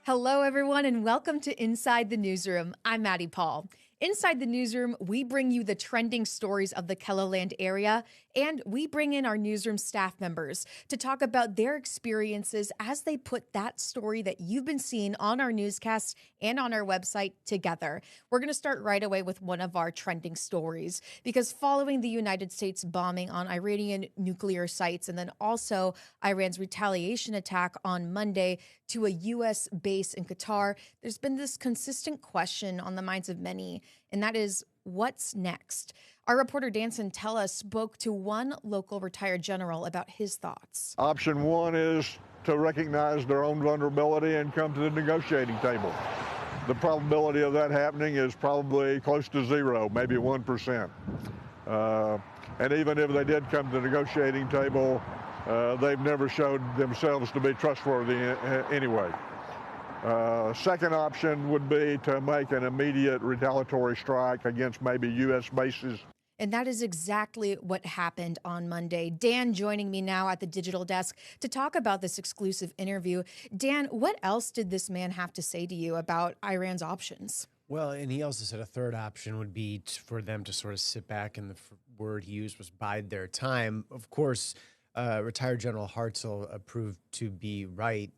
Hello, everyone, and welcome to Inside the Newsroom. I'm Maddie Paul. Inside the Newsroom, we bring you the trending stories of the Keloland area, and we bring in our newsroom staff members to talk about their experiences as they put that story that you've been seeing on our newscasts and on our website together. We're going to start right away with one of our trending stories, because following the United States bombing on Iranian nuclear sites and then also Iran's retaliation attack on Monday to a U.S. base in Qatar, there's been this consistent question on the minds of many, and that is, what's next? Our reporter Dan Santella spoke to one local retired general about his thoughts. Option one is to recognize their own vulnerability and come to the negotiating table. The probability of that happening is probably close to zero, maybe 1%. And even if they did come to the negotiating table, they've never showed themselves to be trustworthy anyway. Second option would be to make an immediate retaliatory strike against maybe U.S. bases. And that is exactly what happened on Monday. Dan joining me now at the digital desk to talk about this exclusive interview. Dan, what else did this man have to say to you about Iran's options? Well, and he also said a third option would be for them to sort of sit back, and the word he used was bide their time. Of course, retired General Hartzell proved to be right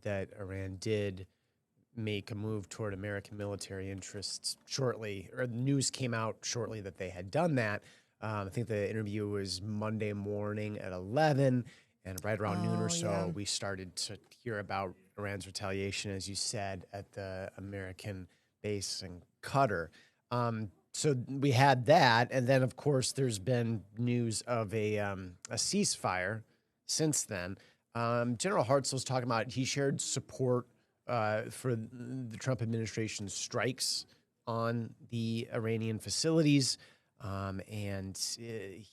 that Iran did make a move toward American military interests shortly, or the news came out shortly that they had done that. I think the interview was Monday morning at 11, and right around noon or so, we started to hear about Iran's retaliation, as you said, at the American base in Qatar. So we had that, and then, of course, there's been news of a ceasefire since then. General Hartzell's talking about he shared support for the Trump administration's strikes on the Iranian facilities, and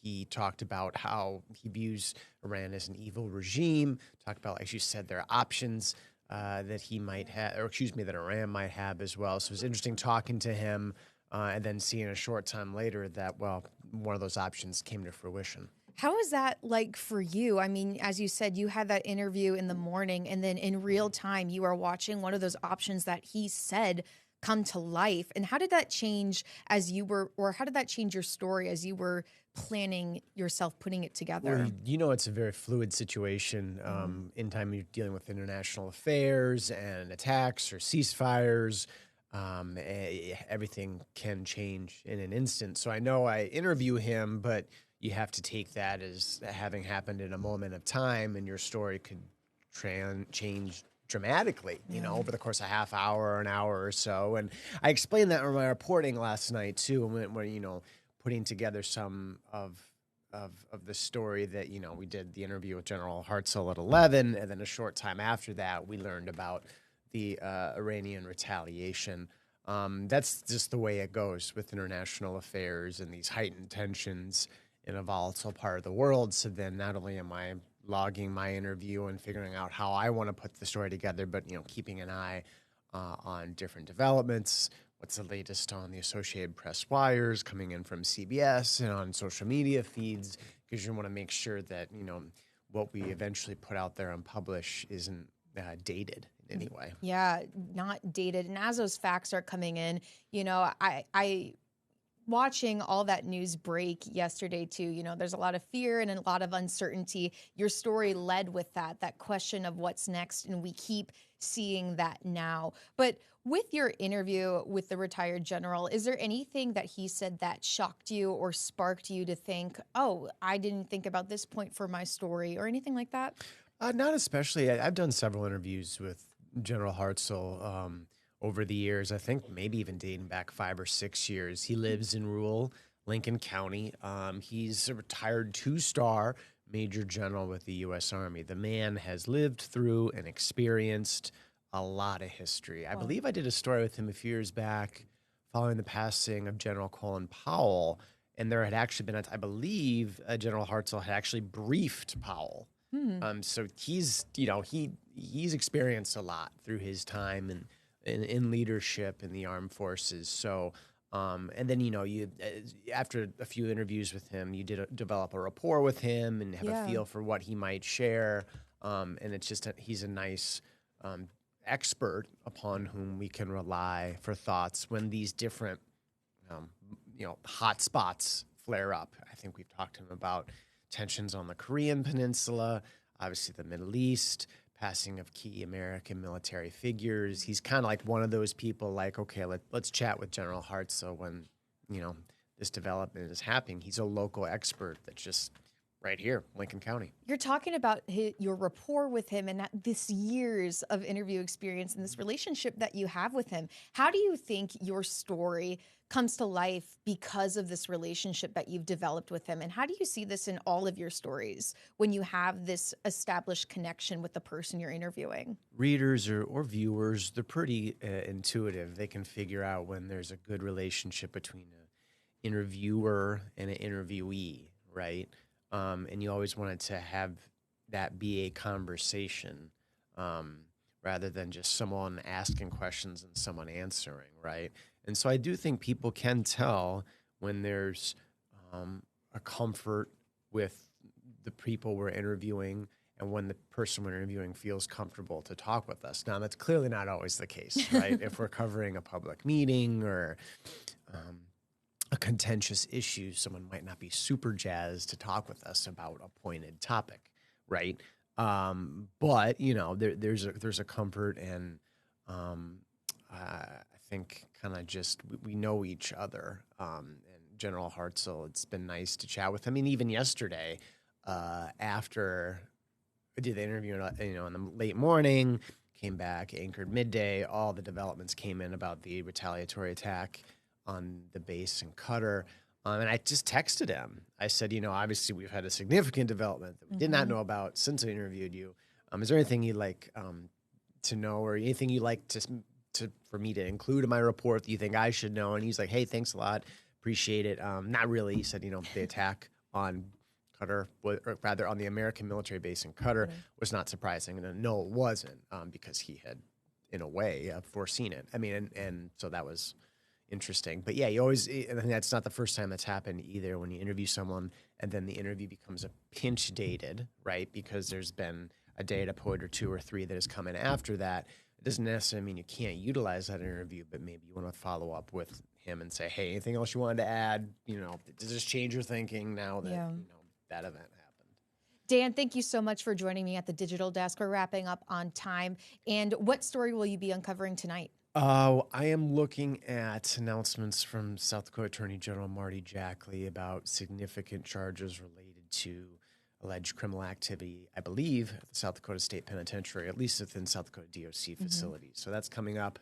he talked about how he views Iran as an evil regime, talked about, as you said, their options that he might have, or excuse me, that Iran might have as well. So it was interesting talking to him and then seeing a short time later that, well, one of those options came to fruition. How is that like for you? I mean, as you said, you had that interview in the morning, and then in real time, you are watching one of those options that he said come to life. And how did that change as you were, or how did that change your story as you were planning yourself, putting it together? Well, you know, it's a very fluid situation. Anytime you're dealing with international affairs and attacks or ceasefires, everything can change in an instant. So I know I interview him, but you have to take that as having happened in a moment of time, and your story could change dramatically, you know, over the course of a half hour or an hour or so. And I explained that in my reporting last night, too, when you know, putting together some of the story that, you know, we did the interview with General Hartzell at 11, and then a short time after that, we learned about the Iranian retaliation. That's just the way it goes with international affairs and these heightened tensions in a volatile part of the world. So then not only am I logging my interview and figuring out how I want to put the story together, but, you know, keeping an eye on different developments. What's the latest on the Associated Press wires coming in from CBS and on social media feeds, because you want to make sure that, you know, what we eventually put out there and publish isn't dated in any way. Yeah, not dated. And as those facts are coming in, you know, I watching all that news break yesterday too, you know, there's a lot of fear and a lot of uncertainty. Your story led with that question of what's next, and we keep seeing that now. But with your interview with the retired general, is there anything that he said that shocked you or sparked you to think, oh, I didn't think about this point for my story, or anything like that? Not especially. I've done several interviews with General Hartzell over the years. I think maybe even dating back 5 or 6 years. He lives in rural Lincoln County. He's a retired 2-star Major General with the U.S. Army. The man has lived through and experienced a lot of history. I believe I did a story with him a few years back following the passing of General Colin Powell, and there had actually been, I believe, General Hartzell had actually briefed Powell. So he's, you know, he's experienced a lot through his time and in leadership in the armed forces. So, and then, you know, you after a few interviews with him, you develop a rapport with him and have a feel for what he might share. And it's just he's a nice expert upon whom we can rely for thoughts when these different, hot spots flare up. I think we've talked to him about tensions on the Korean Peninsula, obviously the Middle East, passing of key American military figures. He's kind of like one of those people like, okay, let's chat with General Hartzell when, this development is happening. He's a local expert that's just right here, Lincoln County. You're talking about your rapport with him and this years of interview experience and this relationship that you have with him. How do you think your story comes to life because of this relationship that you've developed with him? And how do you see this in all of your stories when you have this established connection with the person you're interviewing? Readers or viewers, they're pretty intuitive. They can figure out when there's a good relationship between an interviewer and an interviewee, right? And you always wanted to have that be a conversation rather than just someone asking questions and someone answering, right? And so I do think people can tell when there's a comfort with the people we're interviewing and when the person we're interviewing feels comfortable to talk with us. Now, that's clearly not always the case, right? If we're covering a public meeting or a contentious issue, someone might not be super jazzed to talk with us about a pointed topic, right? But there's a comfort, and I think kind of just we know each other. And General Hartzell, it's been nice to chat with him. I mean, even yesterday, after I did the interview, in the late morning, came back, anchored midday, all the developments came in about the retaliatory attack on the base in Qatar. And I just texted him. I said, obviously we've had a significant development that we did not know about since I interviewed you. Is there anything you'd like to know, or anything you'd like for me to include in my report that you think I should know? And he's like, hey, thanks a lot. Appreciate it. Not really. He said, the attack on Qatar, or rather on the American military base in Qatar, was not surprising. And no, it wasn't, because he had, in a way, foreseen it. I mean, and so that was interesting. But yeah, and that's not the first time that's happened either, when you interview someone and then the interview becomes a pinch dated, right? Because there's been a data point or two or three that has come in after that. It doesn't necessarily mean you can't utilize that interview, but maybe you want to follow up with him and say, hey, anything else you wanted to add? Does this change your thinking now that, that event happened? Dan, thank you so much for joining me at the Digital Desk. We're wrapping up on time. And what story will you be uncovering tonight? I am looking at announcements from South Dakota Attorney General Marty Jackley about significant charges related to alleged criminal activity, I believe, at the South Dakota State Penitentiary, at least within South Dakota DOC facilities. So that's coming up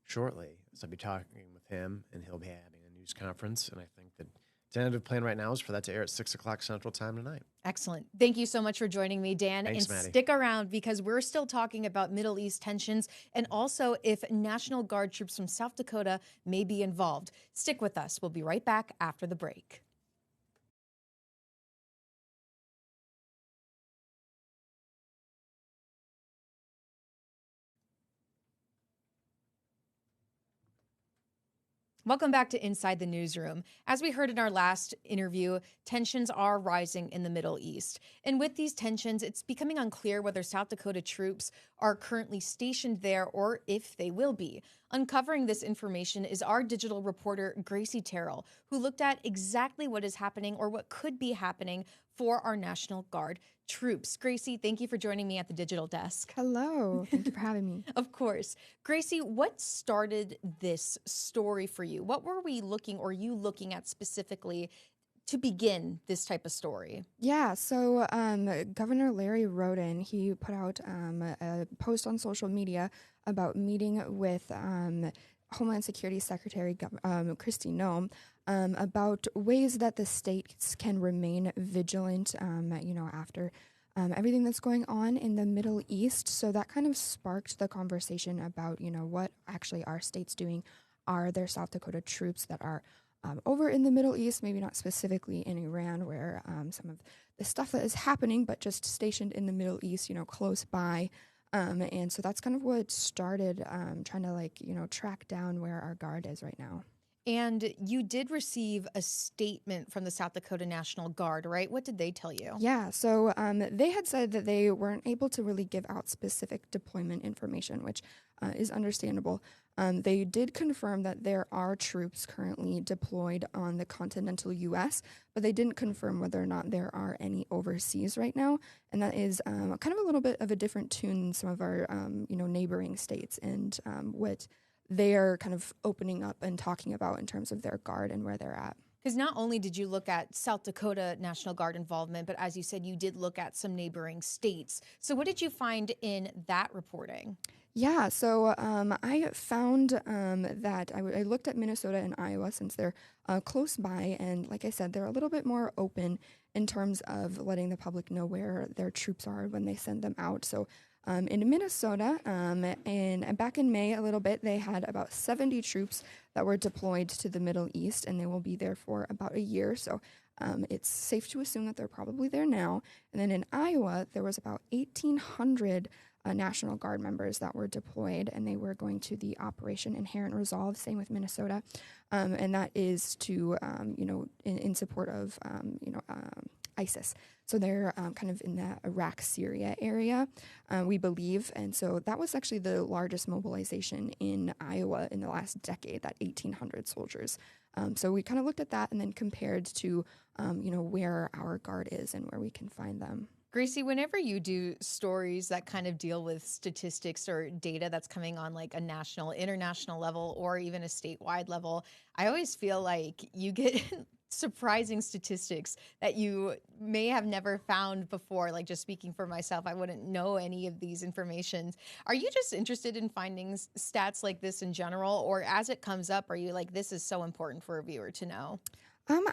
shortly. So I'll be talking with him, and he'll be having a news conference. And I think the tentative plan right now is for that to air at 6 o'clock Central Time tonight. Excellent. Thank you so much for joining me, Dan. Thanks, and Maddie. Stick around, because we're still talking about Middle East tensions and also if National Guard troops from South Dakota may be involved. Stick with us. We'll be right back after the break. Welcome back to Inside the Newsroom. As we heard in our last interview, tensions are rising in the Middle East. And with these tensions, it's becoming unclear whether South Dakota troops are currently stationed there or if they will be. Uncovering this information is our digital reporter, Gracie Terrell, who looked at exactly what is happening or what could be happening for our National Guard troops. Gracie, thank you for joining me at the Digital Desk. Hello. Thank you for having me. Of course. Gracie, what started this story for you? What were we looking, or you looking at specifically to begin this type of story? Yeah, so Governor Larry Roden, he put out a post on social media about meeting with Homeland Security Secretary Kristi Noem about ways that the states can remain vigilant, after everything that's going on in the Middle East. So that kind of sparked the conversation about, what actually are states doing? Are there South Dakota troops that are over in the Middle East, maybe not specifically in Iran, where some of the stuff that is happening, but just stationed in the Middle East, close by. And so that's kind of what started trying to track down where our guard is right now. And you did receive a statement from the South Dakota National Guard, right? What did they tell you? Yeah, so they had said that they weren't able to really give out specific deployment information, which is understandable. They did confirm that there are troops currently deployed on the continental U.S., but they didn't confirm whether or not there are any overseas right now. And that is kind of a little bit of a different tune than some of our, neighboring states and what they are kind of opening up and talking about in terms of their guard and where they're at. Because not only did you look at South Dakota National Guard involvement, but as you said, you did look at some neighboring states. So what did you find in that reporting? Yeah, so I found that I looked at Minnesota and Iowa since they're close by, and like I said, they're a little bit more open in terms of letting the public know where their troops are when they send them out. So in Minnesota, and back in May a little bit, they had about 70 troops that were deployed to the Middle East, and they will be there for about a year. So it's safe to assume that they're probably there now. And then in Iowa, there was about 1,800 National Guard members that were deployed, and they were going to the Operation Inherent Resolve, same with Minnesota, and that is to, in support of, ISIS. So they're kind of in the Iraq-Syria area, we believe, and so that was actually the largest mobilization in Iowa in the last decade, that 1,800 soldiers. So we kind of looked at that and then compared to, where our Guard is and where we can find them. Gracie, whenever you do stories that kind of deal with statistics or data that's coming on like a national, international level, or even a statewide level, I always feel like you get surprising statistics that you may have never found before. Like, just speaking for myself, I wouldn't know any of these informations. Are you just interested in finding stats like this in general, or as it comes up, are you like, this is so important for a viewer to know?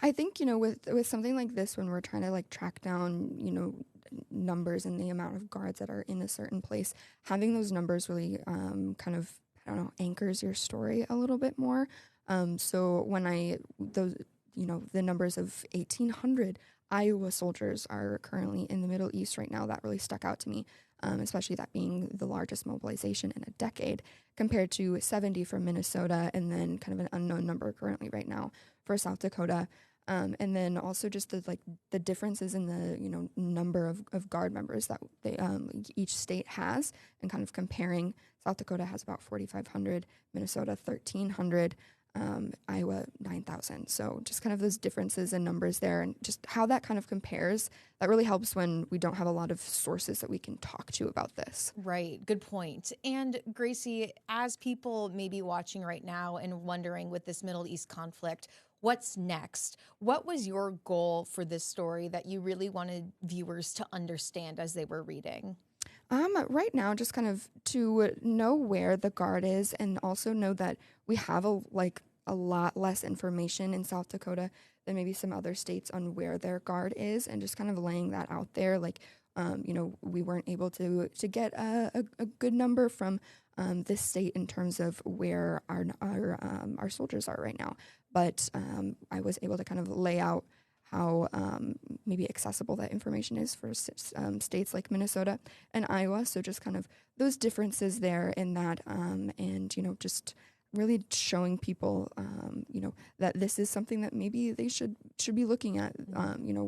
I think, with something like this, when we're trying to like track down, numbers and the amount of guards that are in a certain place, having those numbers really kind of, anchors your story a little bit more. So when the numbers of 1,800 Iowa soldiers are currently in the Middle East right now, that really stuck out to me, especially that being the largest mobilization in a decade compared to 70 from Minnesota, and then kind of an unknown number currently right now for South Dakota. And then also just the differences in the number of Guard members that each state has, and kind of comparing. South Dakota has about 4,500, Minnesota 1,300, Iowa 9,000. So just kind of those differences in numbers there, and just how that kind of compares. That really helps when we don't have a lot of sources that we can talk to about this. Right. Good point. And Gracie, as people may be watching right now and wondering with this Middle East conflict, what's next? What was your goal for this story that you really wanted viewers to understand as they were reading? Right now, just kind of to know where the Guard is, and also know that we have a lot less information in South Dakota than maybe some other states on where their Guard is, and just kind of laying that out there. We weren't able to get a good number from this state in terms of where our soldiers are right now, but I was able to kind of lay out how maybe accessible that information is for states like Minnesota and Iowa. So just kind of those differences there in that, and just really showing people, that this is something that maybe they should be looking at,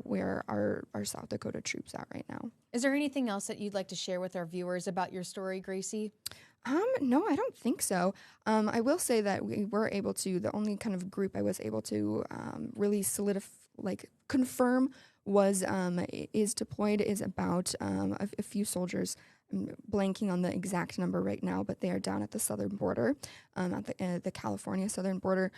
where our South Dakota troops are right now. Is there anything else that you'd like to share with our viewers about your story, Gracie? No, I don't think so. I will say that we were able to, the only kind of group I was able to really confirm was is deployed is about a few soldiers. I'm blanking on the exact number right now, but they are down at the southern border, at the California southern border.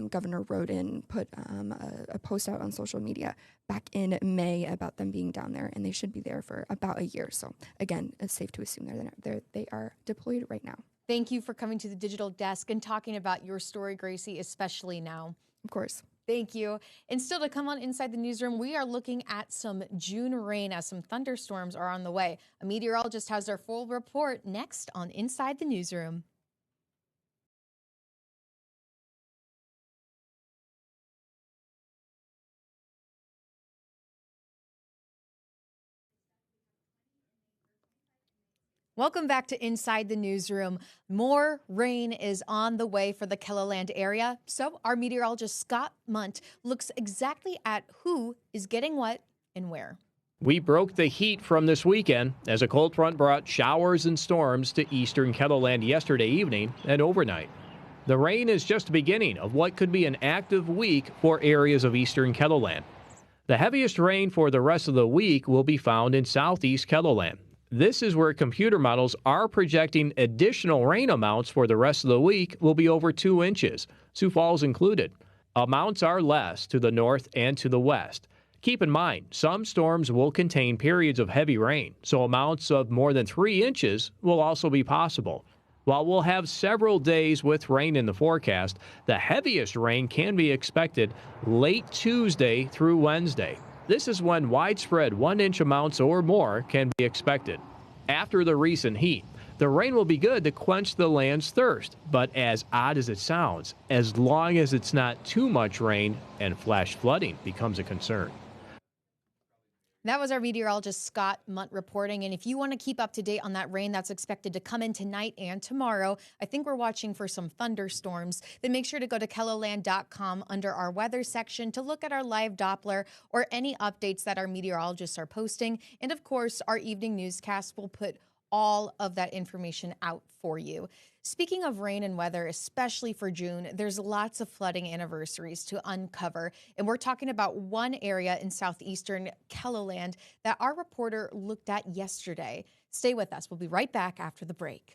Governor Roden put a post out on social media back in May about them being down there, and they should be there for about a year. So again, it's safe to assume they are deployed right now. Thank you for coming to the digital desk and talking about your story, Gracie, especially now. Of course. Thank you. And still to come on Inside the Newsroom, we are looking at some June rain as some thunderstorms are on the way. A meteorologist has their full report next on Inside the Newsroom. Welcome back to Inside the Newsroom. More rain is on the way for the KELOLAND area. So our meteorologist Scott Munt looks exactly at who is getting what and where. We broke the heat from this weekend as a cold front brought showers and storms to eastern KELOLAND yesterday evening and overnight. The rain is just the beginning of what could be an active week for areas of eastern KELOLAND. The heaviest rain for the rest of the week will be found in southeast KELOLAND. This is where computer models are projecting additional rain amounts for the rest of the week will be over 2 inches, Sioux Falls included. Amounts are less to the north and to the west. Keep in mind, some storms will contain periods of heavy rain, so amounts of more than 3 inches will also be possible. While we'll have several days with rain in the forecast, the heaviest rain can be expected late Tuesday through Wednesday. This is when widespread 1-inch amounts or more can be expected. After the recent heat, the rain will be good to quench the land's thirst, but as odd as it sounds, as long as it's not too much rain and flash flooding becomes a concern. That was our meteorologist Scott Munt reporting. And if you want to keep up to date on that rain that's expected to come in tonight and tomorrow, I think we're watching for some thunderstorms. Then make sure to go to KELOLAND.com under our weather section to look at our live Doppler or any updates that our meteorologists are posting. And of course, our evening newscast will put all of that information out for you. Speaking of rain and weather, especially for June, there's lots of flooding anniversaries to uncover. And we're talking about one area in southeastern KELOLAND that our reporter looked at yesterday. Stay with us. We'll be right back after the break.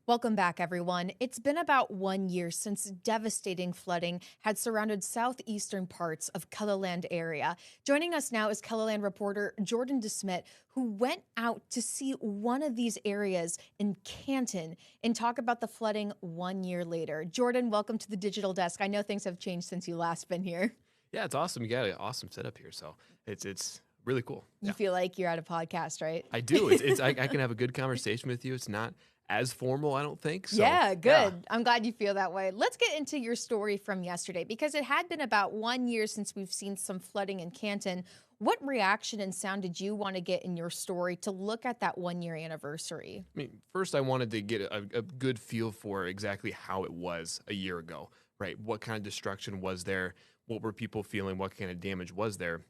Welcome back, everyone. It's been about 1 year since devastating flooding had surrounded southeastern parts of KELOLAND area. Joining us now is KELOLAND reporter Jordan DeSmit, who went out to see one of these areas in Canton and talk about the flooding 1 year later. Jordan, welcome to the Digital Desk. I know things have changed since you last been here. Yeah, it's awesome. You got an awesome setup here, so it's really cool. You feel like you're at a podcast, right? I do. I can have a good conversation with you. It's not as formal, I don't think. So, yeah, good. Yeah. I'm glad you feel that way. Let's get into your story from yesterday, because it had been about 1 year since we've seen some flooding in Canton. What reaction and sound did you want to get in your story to look at that 1 year anniversary? I mean, first I wanted to get a good feel for exactly how it was a year ago, right? What kind of destruction was there? What were people feeling? What kind of damage was there?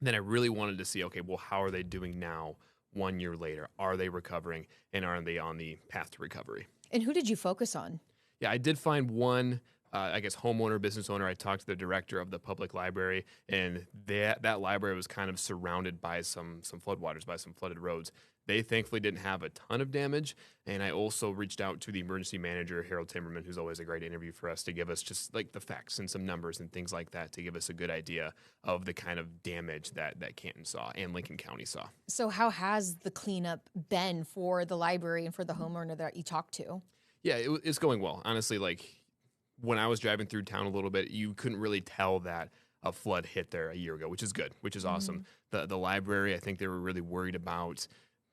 Then I really wanted to see, okay, well, how are they doing now? 1 year later, are they recovering, and are they on the path to recovery? And who did you focus on? Yeah, I did find one, homeowner, business owner. I talked to the director of the public library, and that library was kind of surrounded by some floodwaters, by some flooded roads. They thankfully didn't have a ton of damage, and I also reached out to the emergency manager, Harold Timmerman, who's always a great interview for us, to give us just like the facts and some numbers and things like that to give us a good idea of the kind of damage that Canton saw and Lincoln County saw. So how has the cleanup been for the library and for the homeowner that you talked to? Yeah, it's going well. Honestly, like when I was driving through town a little bit, you couldn't really tell that a flood hit there a year ago, which is good, which is awesome. The library, I think they were really worried about,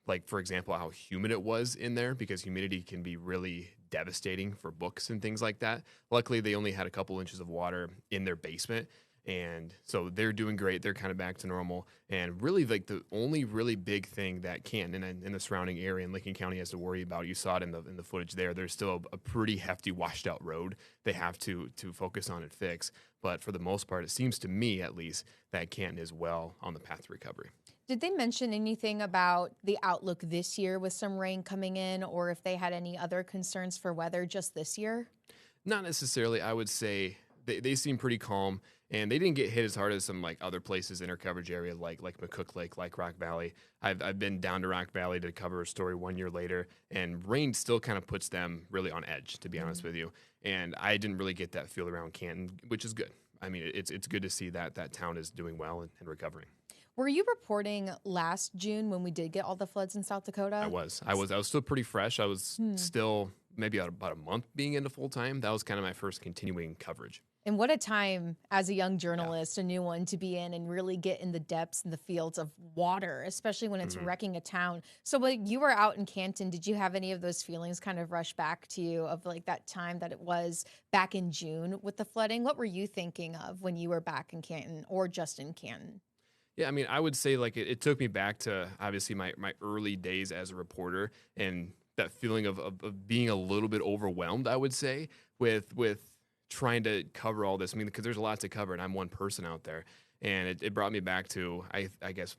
like, for example, how humid it was in there, because humidity can be really devastating for books and things like that. Luckily, they only had a couple inches of water in their basement, and so they're doing great. They're kind of back to normal. And really, like, the only really big thing that Canton and the surrounding area in Lincoln County has to worry about, you saw it in the footage there, there's still a pretty hefty washed out road they have to focus on and fix. But for the most part, it seems to me, at least, that Canton is well on the path to recovery. Did they mention anything about the outlook this year with some rain coming in, or if they had any other concerns for weather just this year? Not necessarily. I would say they seem pretty calm, and they didn't get hit as hard as some like other places in our coverage area, like McCook Lake, like Rock Valley. I've been down to Rock Valley to cover a story 1 year later, and rain still kind of puts them really on edge, to be honest with you. And I didn't really get that feel around Canton, which is good. I mean, it's good to see that town is doing well and recovering. Were you reporting last June when we did get all the floods in South Dakota? I was still pretty fresh. I was still maybe about a month being into full time, that was kind of my first continuing coverage. And what a time as a young journalist, a new one, to be in and really get in the depths and the fields of water, especially when it's wrecking a town. So when you were out in Canton, did you have any of those feelings kind of rush back to you of like that time that it was back in June with the flooding? What were you thinking of when you were back in Canton or just in Canton? Yeah, I mean, I would say like it took me back to obviously my early days as a reporter, and that feeling of being a little bit overwhelmed, I would say, with trying to cover all this. I mean, because there's a lot to cover, and I'm one person out there. And it brought me back to, I guess,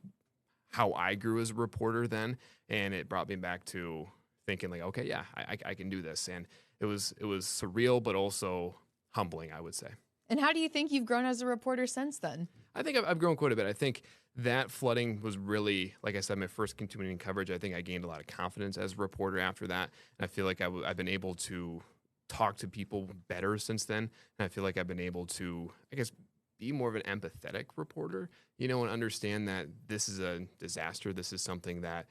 how I grew as a reporter then. And it brought me back to thinking like, okay, yeah, I can do this. And it was surreal, but also humbling, I would say. And how do you think you've grown as a reporter since then? I think I've grown quite a bit. I think that flooding was really, like I said, my first continuing coverage. I think I gained a lot of confidence as a reporter after that. And I feel like I've been able to talk to people better since then. And I feel like I've been able to, I guess, be more of an empathetic reporter, and understand that this is a disaster. This is something that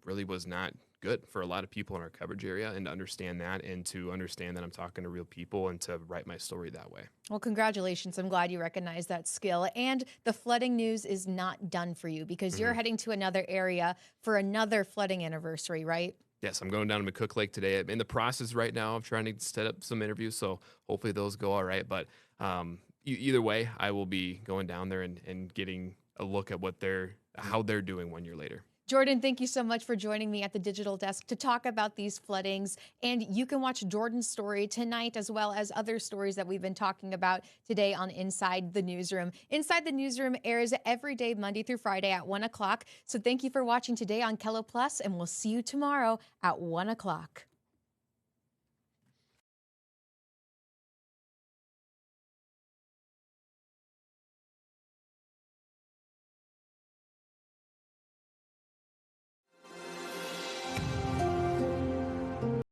really was not good for a lot of people in our coverage area, and to understand that, and to understand that I'm talking to real people, and to write my story that way. Well, congratulations. I'm glad you recognize that skill. And the flooding news is not done for you because you're heading to another area for another flooding anniversary, right? Yes, I'm going down to McCook Lake today. I'm in the process right now of trying to set up some interviews, so hopefully those go all right. But either way, I will be going down there and getting a look at how they're doing 1 year later. Jordan, thank you so much for joining me at the digital desk to talk about these floodings. And you can watch Jordan's story tonight, as well as other stories that we've been talking about today on Inside the Newsroom. Inside the Newsroom airs every day, Monday through Friday at 1 o'clock. So thank you for watching today on Kello Plus, and we'll see you tomorrow at 1 o'clock.